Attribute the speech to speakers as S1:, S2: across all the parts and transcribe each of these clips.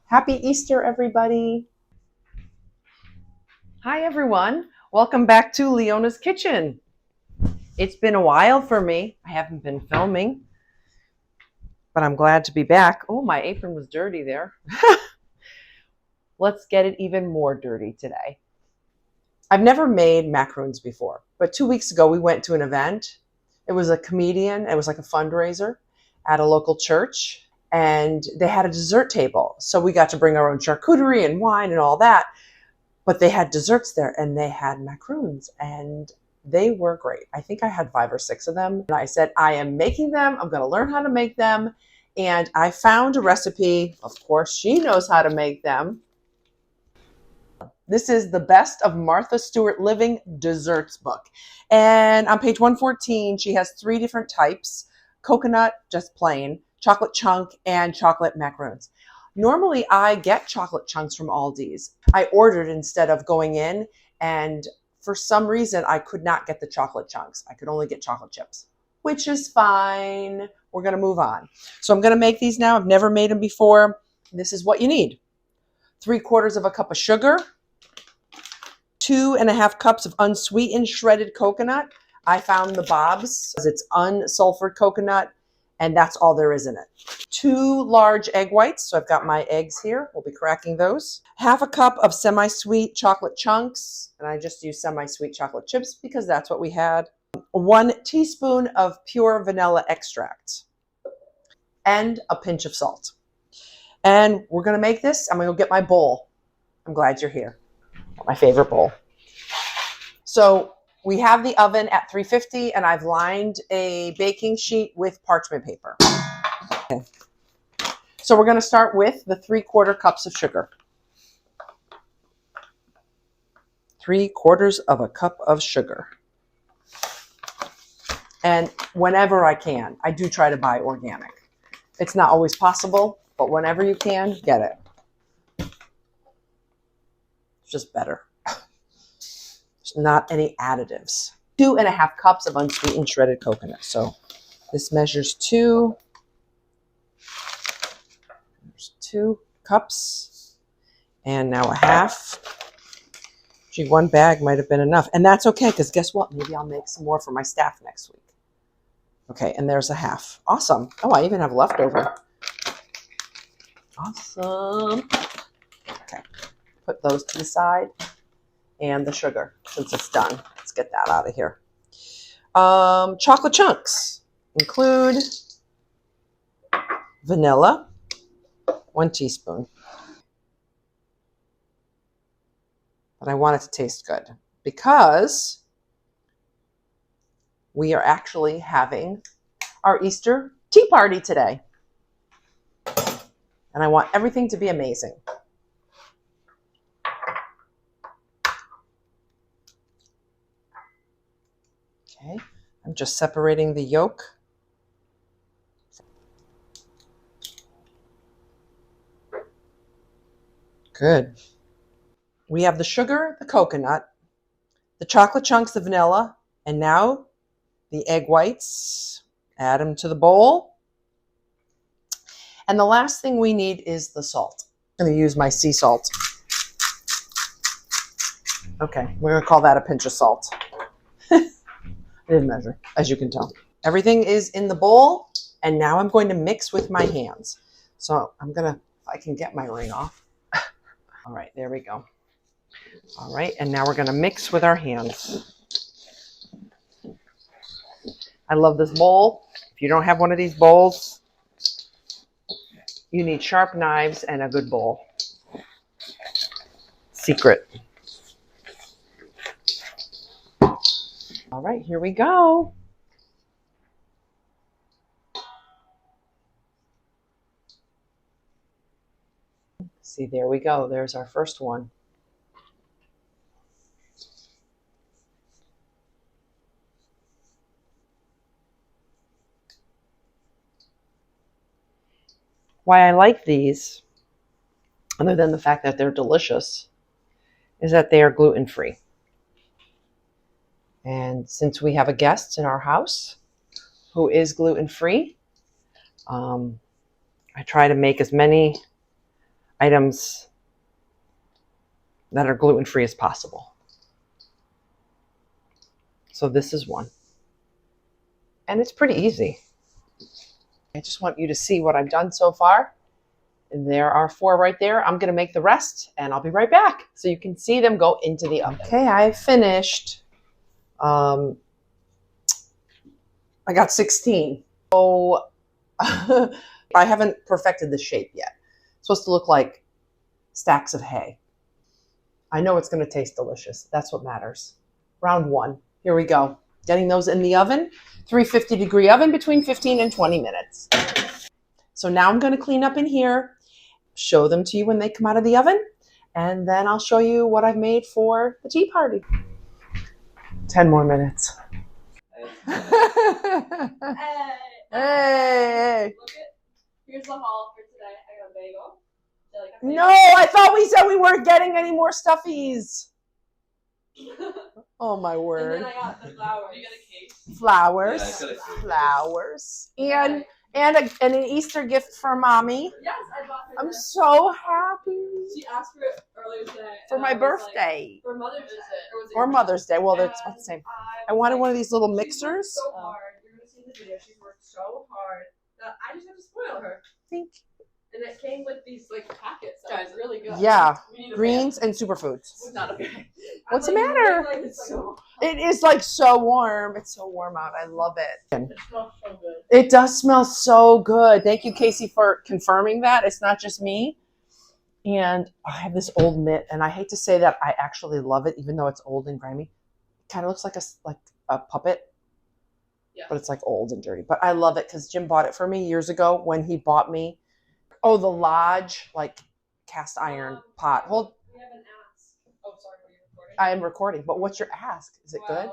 S1: Happy Easter, everybody. Hi, everyone. Welcome back to Leona's Kitchen. It's been a while for me. I haven't been filming, but I'm glad to be back. Oh, my apron was dirty there. Let's get it even more dirty today. I've never made macaroons before, but 2 weeks ago we went to an event. It was a comedian. It was like a fundraiser at a local church, and they had a dessert table. So we got to bring our own charcuterie and wine and all that. But they had desserts there, and they had macaroons, and they were great. I think I had 5 or 6 of them. And I said, I am making them. I'm going to learn how to make them. And I found a recipe. Of course, she knows how to make them. This is the Best of Martha Stewart Living Desserts book. And on page 114, she has 3 different types: coconut, just plain, chocolate chunk, and chocolate macaroons. Normally, I get chocolate chunks from Aldi's. I ordered instead of going in, and for some reason, I could not get the chocolate chunks. I could only get chocolate chips, which is fine. We're going to move on. So I'm going to make these now. I've never made them before. This is what you need: 3/4 of a cup of sugar, 2.5 cups of unsweetened shredded coconut. I found the Bob's. It's unsulfured coconut, and that's all there is in it. 2 large egg whites. So I've got my eggs here. We'll be cracking those. 1/2 cup of semi-sweet chocolate chunks. And I just use semi-sweet chocolate chips because that's what we had. 1 teaspoon of pure vanilla extract. And a pinch of salt. And we're going to make this. I'm going to go get my bowl. I'm glad you're here. My favorite bowl. So we have the oven at 350, and I've lined a baking sheet with parchment paper. Okay. So we're going to start with the 3/4 cups of sugar. 3/4 of a cup of sugar. And whenever I can, I do try to buy organic. It's not always possible, but whenever you can, get it. It's just better. There's not any additives. 2.5 cups of unsweetened shredded coconut. So this measures 2. There's 2 cups. And now 1/2. Gee, 1 bag might have been enough. And that's okay, because guess what? Maybe I'll make some more for my staff next week. Okay, and there's 1/2. Awesome. Oh, I even have leftover. Awesome. Okay, put those to the side. And the sugar, since it's done. Let's get that out of here. Chocolate chunks include vanilla, 1 teaspoon. But I want it to taste good because we are actually having our Easter tea party today. And I want everything to be amazing. Okay, I'm just separating the yolk. Good. We have the sugar, the coconut, the chocolate chunks, the vanilla, and now the egg whites. Add them to the bowl. And the last thing we need is the salt. I'm going to use my sea salt. Okay, we're going to call that a pinch of salt. I didn't measure, as you can tell. Everything is in the bowl, and now I'm going to mix with my hands. So I'm going to, if I can get my ring off. All right, there we go. All right, and now we're going to mix with our hands. I love this bowl. If you don't have one of these bowls, you need sharp knives and a good bowl. Secret. All right, here we go. See, there we go. There's our first one. Why I like these, other than the fact that they're delicious, is that they are gluten-free. And since we have a guest in our house who is gluten-free, I try to make as many items that are gluten-free as possible. So this is one. And it's pretty easy. I just want you to see what I've done so far. And there are 4 right there. I'm going to make the rest, and I'll be right back so you can see them go into the oven. Okay, I finished. I got 16. So I haven't perfected the shape yet. It's supposed to look like stacks of hay. I know it's going to taste delicious. That's what matters. Round 1. Here we go. Getting those in the oven. 350-degree oven between 15 and 20 minutes. So now I'm going to clean up in here, show them to you when they come out of the oven, and then I'll show you what I've made for the tea party. 10 more minutes. Hey.
S2: Look at, here's the haul for today. I got a bagel.
S1: No, I thought we said we weren't getting any more stuffies. Oh my word.
S2: And then I got the flowers. You got a cake?
S1: Flowers.
S3: Yeah, I got a cake.
S1: Flowers. And an Easter gift for mommy.
S2: Yes, I bought her
S1: I'm
S2: that.
S1: so happy.
S2: She asked for it earlier today.
S1: For my birthday.
S2: Like, for Mother's Day.
S1: Or Mother's Day. Well, that's the same. I wanted one of these little mixers.
S2: She worked so hard. You're going to see the video. She's worked so hard that I just have to spoil her.
S1: Thank you.
S2: And it came with these like packets. That was really good.
S1: Yeah. Greens and superfoods.
S2: It's not okay.
S1: What's the matter? It is like so warm. It's so warm out. I love it.
S2: It smells so good.
S1: It does smell so good. Thank you, Casey, for confirming that. It's not just me. And I have this old mitt, and I hate to say that I actually love it, even though it's old and grimy. It kind of looks like a puppet.
S2: Yeah.
S1: But it's like old and dirty. But I love it because Jim bought it for me years ago when he bought me. Oh, the Lodge, like cast iron pot. Hold.
S2: We have an ask. Oh, sorry, were you recording?
S1: I am recording, but what's your ask? Is it good?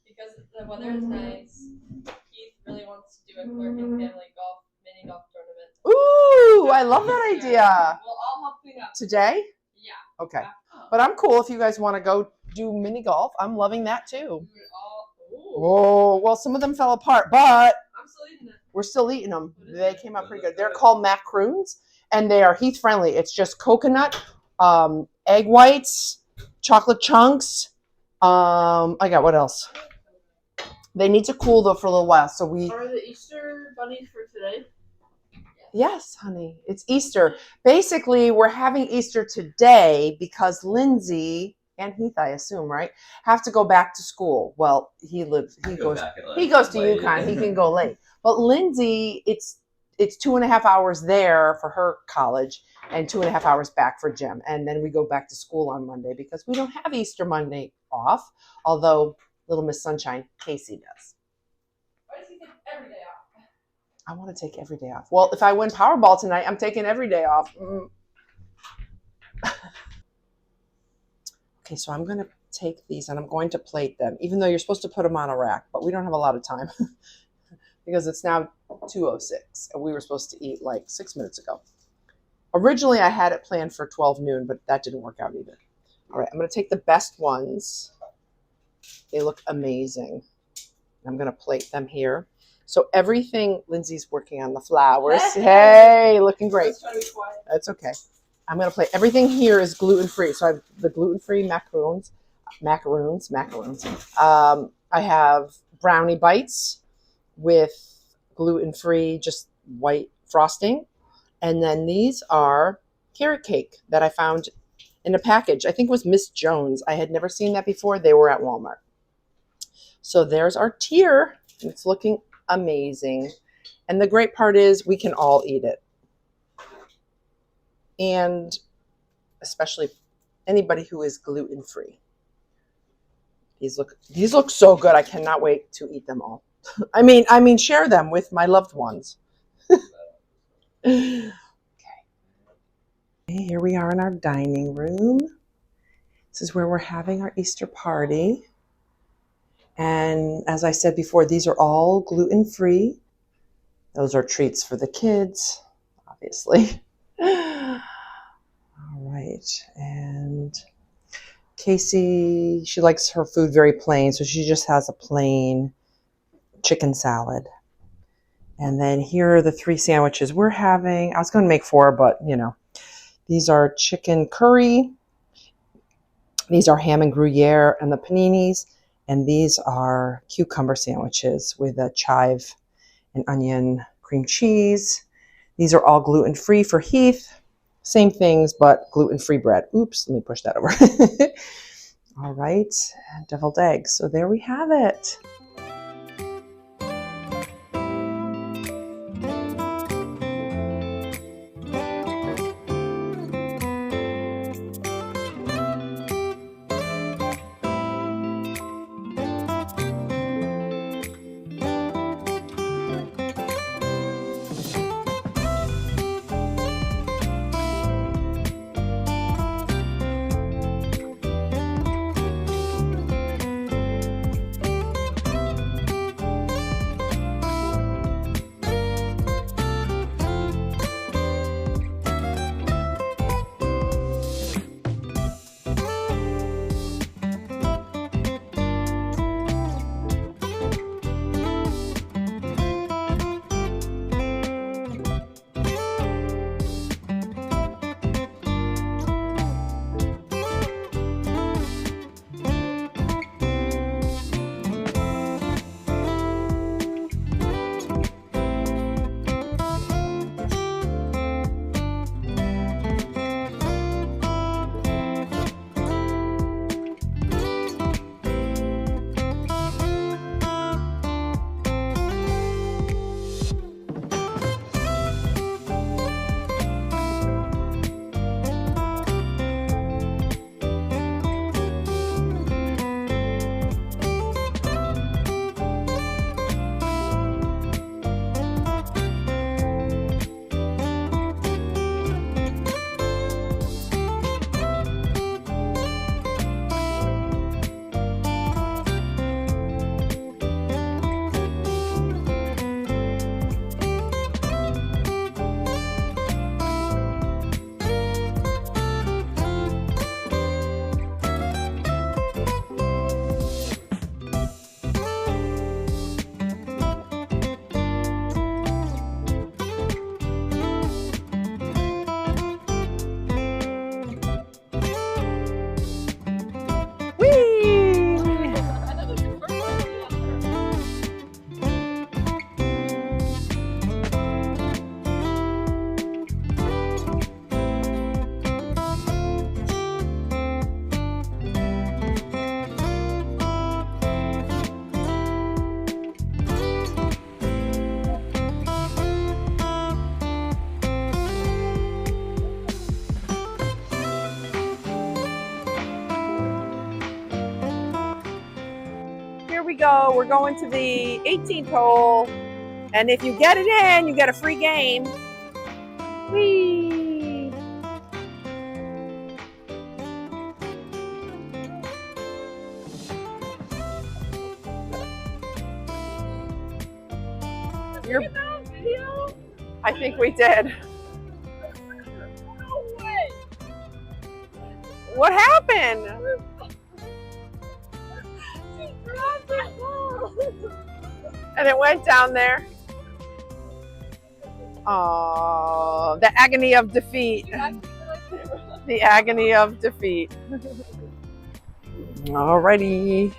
S2: Because the weather is nice. Keith really wants to do a clerk and family mini golf tournament.
S1: Ooh, I love that idea.
S2: We'll all help clean up.
S1: Today?
S2: Yeah.
S1: Okay. But I'm cool if you guys want to go do mini golf. I'm loving that too. Oh, well, some of them fell apart, but
S2: I'm still eating it.
S1: we're still eating them. They came out pretty good. They're called Macaroons, and they are Heath friendly. It's just coconut, egg whites, chocolate chunks. I got what else? They need to cool though for a little while. So we.
S2: Are the Easter bunnies for today?
S1: Yes, honey. It's Easter. Basically, we're having Easter today because Lindsay and Heath, I assume, right, have to go back to school. Well, he goes to UConn. He can go late. But Lindsay, it's 2.5 hours there for her college and 2.5 hours back for Jim. And then we go back to school on Monday because we don't have Easter Monday off, although Little Miss Sunshine, Casey does.
S2: Why does he take every day off?
S1: I want to take every day off. Well, if I win Powerball tonight, I'm taking every day off. Okay, so I'm going to take these and I'm going to plate them, even though you're supposed to put them on a rack, but we don't have a lot of time because it's now 2:06 and we were supposed to eat like 6 minutes ago. Originally, I had it planned for 12 noon, but that didn't work out either. All right, I'm going to take the best ones. They look amazing. I'm going to plate them here. So everything, Lindsay's working on the flowers. Hey, looking great.
S2: Let's try to be quiet.
S1: That's okay. I'm going to plate. Everything here is gluten-free. So I have the gluten-free macaroons. I have brownie bites with gluten-free, just white frosting. And then these are carrot cake that I found in a package. I think it was Miss Jones. I had never seen that before. They were at Walmart. So there's our tier. It's looking amazing. And the great part is we can all eat it. And especially anybody who is gluten-free. These look so good. I cannot wait to eat them all. I mean share them with my loved ones. Okay. Here we are in our dining room. This is where we're having our Easter party. And as I said before, these are all gluten-free. Those are treats for the kids, obviously. All right. And Casey, she likes her food very plain, so she just has a plain chicken salad. And then here are the 3 sandwiches we're having. I was going to make 4, but, you know. These are chicken curry. These are ham and Gruyere and the paninis. And these are cucumber sandwiches with a chive and onion cream cheese. These are all gluten-free for Heath. Same things, but gluten-free bread. Oops, let me push that over. All right, deviled eggs. So there we have it. Here we go. We're going to the 18th hole. And if you get it in, you get a free game. Whee! I think we did.
S2: No way!
S1: What happened? And it went down there. Oh, the agony of defeat. The agony of defeat. Alrighty.